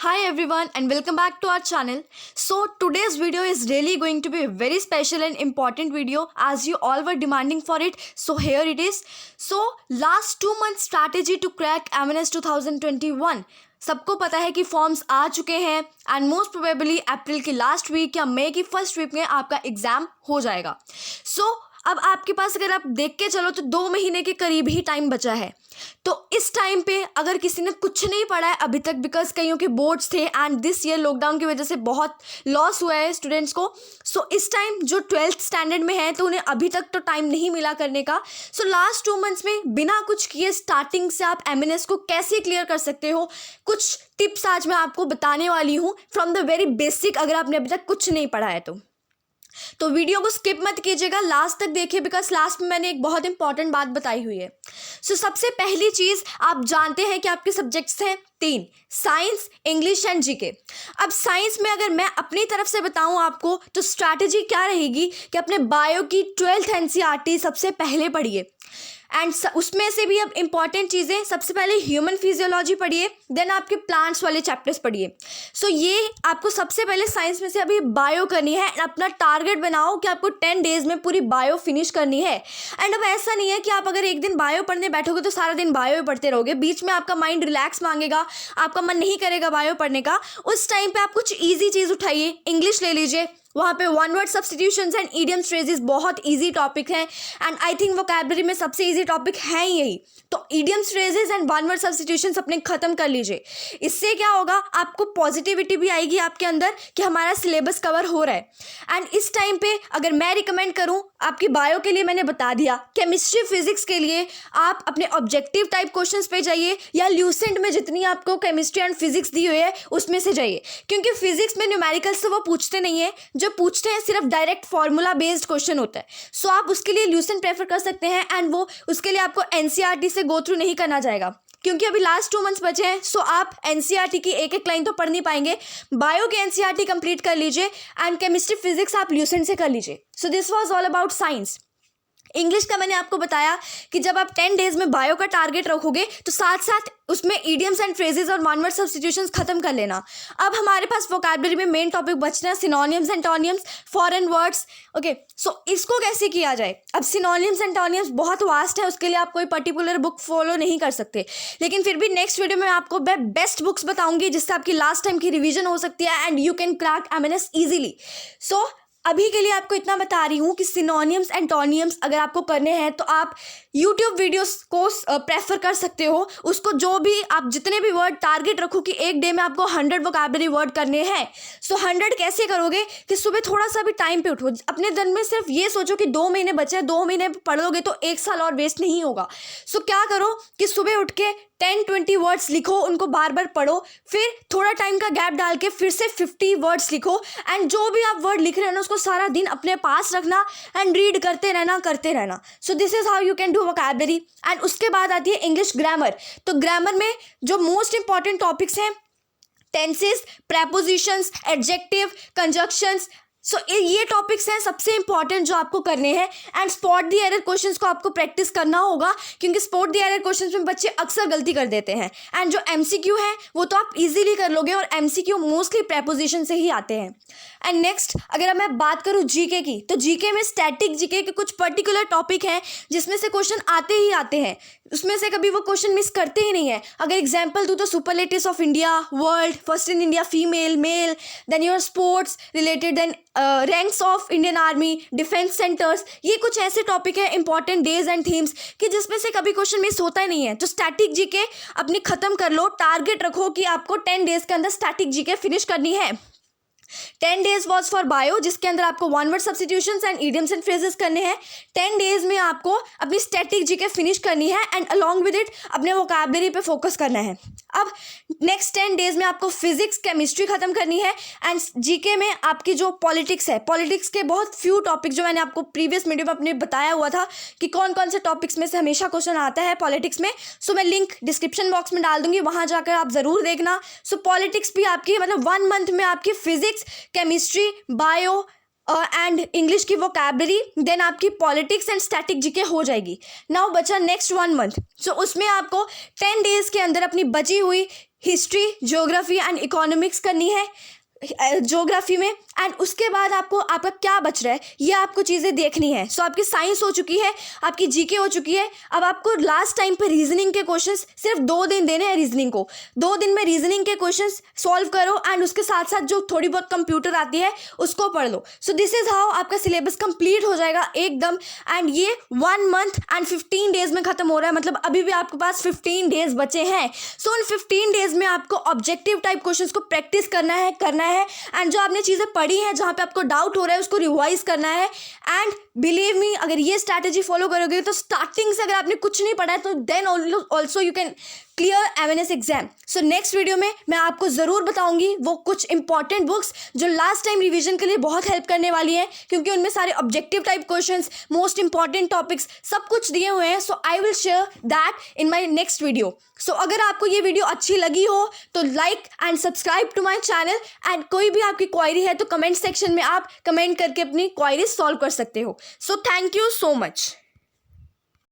Hi everyone and welcome back to our channel. So today's video is really going to be a very special and important video as you all were demanding for it. So here it is. So last 2 months strategy to crack MNS 2021. सबको पता है कि forms आ चुके हैं and most probably अप्रैल की last week या मई की first week में आपका एग्जाम हो जाएगा. सो अब आपके पास अगर आप देख के चलो तो 2 महीने के करीब ही टाइम बचा है. तो इस टाइम पे अगर किसी ने कुछ नहीं पढ़ा है अभी तक, बिकॉज कईयों के बोर्ड्स थे एंड दिस ईयर लॉकडाउन की वजह से बहुत लॉस हुआ है स्टूडेंट्स को. सो इस टाइम जो 12th स्टैंडर्ड में है तो उन्हें अभी तक तो टाइम नहीं मिला करने का. सो लास्ट 2 मंथ्स में बिना कुछ किए स्टार्टिंग से आप एमएनएस को कैसे क्लियर कर सकते हो, कुछ टिप्स आज मैं आपको बताने वाली हूँ फ्रॉम द वेरी बेसिक. अगर आपने अभी तक कुछ नहीं पढ़ा है तो वीडियो को स्किप मत कीजिएगा, लास्ट तक देखिए बिकॉज लास्ट में मैंने एक बहुत इंपॉर्टेंट बात बताई हुई है. सो सबसे पहली चीज़, आप जानते हैं कि आपके सब्जेक्ट्स हैं 3, साइंस, इंग्लिश एंड जीके. अब साइंस में अगर मैं अपनी तरफ से बताऊं आपको तो स्ट्रैटेजी क्या रहेगी कि अपने बायो की 12th एनसीईआरटी सबसे पहले पढ़िए एंड उसमें से भी अब इंपॉर्टेंट चीज़ें, सबसे पहले ह्यूमन फिजियोलॉजी पढ़िए, देन आपके प्लांट्स वाले चैप्टर्स पढ़िए. सो ये आपको सबसे पहले साइंस में से अभी बायो करनी है एंड अपना टारगेट बनाओ कि आपको 10 डेज में पूरी बायो फिनिश करनी है. एंड अब ऐसा नहीं है कि आप अगर एक दिन बायो पढ़ने बैठोगे तो सारा दिन बायो ही पढ़ते रहोगे, बीच में आपका माइंड रिलैक्स मांगेगा, आपका मन नहीं करेगा बायो पढ़ने का. उस टाइम पे आप कुछ ईजी चीज़ उठाइए, इंग्लिश ले लीजिए, वहाँ पे one word substitutions and idioms phrases बहुत इजी टॉपिक है एंड आई थिंक वोकैबुलरी में सबसे इजी टॉपिक है यही. तो idioms phrases and one word substitutions अपने ख़त्म कर लीजिए. इससे क्या होगा, आपको पॉजिटिविटी भी आएगी आपके अंदर कि हमारा सिलेबस कवर हो रहा है. एंड इस टाइम पे अगर मैं रिकमेंड करूँ, आपकी बायो के लिए मैंने बता दिया, केमिस्ट्री फिजिक्स के लिए आप अपने ऑब्जेक्टिव टाइप क्वेश्चंस पे जाइए या ल्यूसेंट में जितनी आपको केमिस्ट्री एंड फिजिक्स दी हुई है उसमें से जाइए, क्योंकि फिजिक्स में न्यूमेरिकल्स तो वो पूछते नहीं है, जो पूछते हैं सिर्फ डायरेक्ट फॉर्मूला बेस्ड क्वेश्चन होता है. सो आप उसके लिए ल्यूसेंट प्रेफर कर सकते हैं एंड वो उसके लिए आपको एनसीईआरटी से गो थ्रू नहीं करना जाएगा, क्योंकि अभी लास्ट 2 मंथ्स बचे हैं. सो आप एनसीईआरटी की एक एक लाइन तो पढ़ नहीं पाएंगे. बायो की एनसीईआरटी कंप्लीट कर लीजिए एंड केमिस्ट्री फिजिक्स आप ल्यूसेंट से कर लीजिए. So this was all about science. English का मैंने आपको बताया कि जब आप 10 डेज में बायो का टारगेट रखोगे तो साथ साथ उसमें इडियम्स एंड फ्रेजेस और वन वर्ड सब्स्टिट्यूशंस खत्म कर लेना. अब हमारे पास वोकैबुलरी में मेन टॉपिक बचना है synonyms antonyms, foreign words. Okay, so इसको कैसे किया जाए. अब सिनोनिम्स एंटोनिम्स बहुत वास्ट है, उसके लिए आप कोई पर्टिकुलर बुक फॉलो नहीं कर सकते, लेकिन फिर भी नेक्स्ट वीडियो में आपको बेस्ट बुक्स बताऊंगी जिससे आपकी लास्ट टाइम की रिविजन हो सकती है and you can crack MNS easily. So अभी के लिए आपको इतना बता रही हूँ कि सिनोनिम्स एंटोनिम्स अगर आपको करने हैं तो आप यूट्यूब वीडियोस को प्रेफर कर सकते हो. उसको जो भी आप जितने भी वर्ड टारगेट रखो कि एक डे में आपको 100 वोकैबुलरी वर्ड करने हैं. सो 100 कैसे करोगे कि सुबह थोड़ा सा भी टाइम पे उठो, अपने दिन में सिर्फ ये सोचो कि 2 महीने बचे हैं, 2 महीने पढ़ोगे तो 1 साल और वेस्ट नहीं होगा. सो क्या करो कि सुबह उठ के 10-20 वर्ड्स लिखो, उनको बार बार पढ़ो, फिर थोड़ा टाइम का गैप डाल के फिर से 50 वर्ड्स लिखो एंड जो भी आप वर्ड लिख रहे हो ना उसको सारा दिन अपने पास रखना एंड रीड करते रहना. So this is how you can do vocabulary. And उसके बाद आती है इंग्लिश ग्रामर. तो ग्रामर में जो मोस्ट इंपॉर्टेंट टॉपिक्स हैं, टेंसेस, प्रेपोजिशंस, एडजेक्टिव, कंजक्शंस. सो ये टॉपिक्स हैं सबसे इंपॉर्टेंट जो आपको करने हैं. And spot the error questions को आपको प्रैक्टिस करना होगा, क्योंकि स्पॉट द एरर क्वेश्चंस में बच्चे अक्सर गलती कर देते हैं. एंड जो एमसीक्यू है वो तो आप इजीली कर लोगे और एमसीक्यू मोस्टली प्रेपोजिशन से ही आते हैं. एंड नेक्स्ट अगर मैं बात करूँ जीके की, तो जीके में स्टैटिक जीके के कुछ पर्टिकुलर टॉपिक हैं जिसमें से क्वेश्चन आते ही आते हैं, उसमें से कभी वो क्वेश्चन मिस करते ही नहीं है. अगर एग्जाम्पल दूँ तो superlatives of India, world, first in India, female, male, then your sports related, then ranks of Indian army, defence centres. ये कुछ ऐसे टॉपिक है इंपॉर्टेंट डेज एंड थीम्स कि जिसमें से कभी क्वेश्चन मिस होता ही नहीं है. तो स्टैटिक जीके अपनी खत्म कर लो, टारगेट रखो कि आपको 10 डेज के अंदर स्टैटिक जीके फिनिश करनी है. 10 डेज वॉज फॉर बायो, जिसके अंदर आपको one word substitutions and idioms and phrases करने हैं. 10 डेज में आपको अपनी स्टैटिक जीके फिनिश करनी है एंड अलॉन्ग विद इट अपने वोकैबुलरी पे फोकस करना है. अब नेक्स्ट 10 डेज में आपको फिजिक्स, केमिस्ट्री खत्म करनी है एंड जीके में आपकी जो पॉलिटिक्स है, पॉलिटिक्स के बहुत फ्यू टॉपिक जो मैंने आपको प्रीवियस वीडियो में अपने बताया हुआ था कि कौन कौन से टॉपिक्स में से हमेशा क्वेश्चन आता है पॉलिटिक्स में. सो मैं लिंक डिस्क्रिप्शन बॉक्स में डाल दूंगी, वहाँ जाकर आप ज़रूर देखना. सो पॉलिटिक्स भी आपकी मतलब 1 मंथ में आपकी physics, chemistry, bio, and English की वोकैबलरी, देन आपकी पॉलिटिक्स एंड स्टैटिक जीके हो जाएगी। नाउ बचा नेक्स्ट 1 मंथ, सो उसमें आपको 10 डेज के अंदर अपनी बची हुई हिस्ट्री, ज्योग्राफी एंड इकोनॉमिक्स करनी है ज्योग्राफी में। एंड उसके बाद आपको आपका क्या बच रहा है ये आपको चीज़ें देखनी है। सो आपकी साइंस हो चुकी है, आपकी जीके हो चुकी है। अब आपको लास्ट टाइम पे रीजनिंग के क्वेश्चंस सिर्फ 2 दिन देने हैं रीजनिंग को। 2 दिन में रीजनिंग के क्वेश्चंस सॉल्व करो एंड उसके साथ साथ जो थोड़ी बहुत कंप्यूटर आती है उसको पढ़ लो। सो दिस इज हाउ आपका सिलेबस कंप्लीट हो जाएगा एकदम। एंड ये 1 मंथ एंड 15 डेज में खत्म हो रहा है, मतलब अभी भी आपके पास 15 डेज बचे हैं। सो उन 15 डेज में आपको ऑब्जेक्टिव टाइप क्वेश्चंस को प्रैक्टिस करना है एंड जो आपने चीज़ें पढ़ी हैं जहाँ पे आपको डाउट हो रहा है उसको रिवाइज करना है। एंड बिलीव मी, अगर ये स्ट्रैटेजी फॉलो करोगे तो स्टार्टिंग से अगर आपने कुछ नहीं पढ़ा है तो then also you can clear MNS exam. So next video में मैं आपको ज़रूर बताऊंगी वो कुछ इंपॉर्टेंट बुक्स जो लास्ट टाइम रिवीजन के लिए बहुत हेल्प करने वाली हैं, क्योंकि उनमें सारे objective type questions, most important topics सब कुछ दिए हुए हैं। So I will share that in my next video. So अगर आपको ये वीडियो अच्छी लगी हो तो like and subscribe to my channel. And कोई भी आपकी क्वायरी है तो कमेंट सेक्शन में आप कमेंट करके अपनी क्वायरी सॉल्व कर सकते हो। So thank you so much.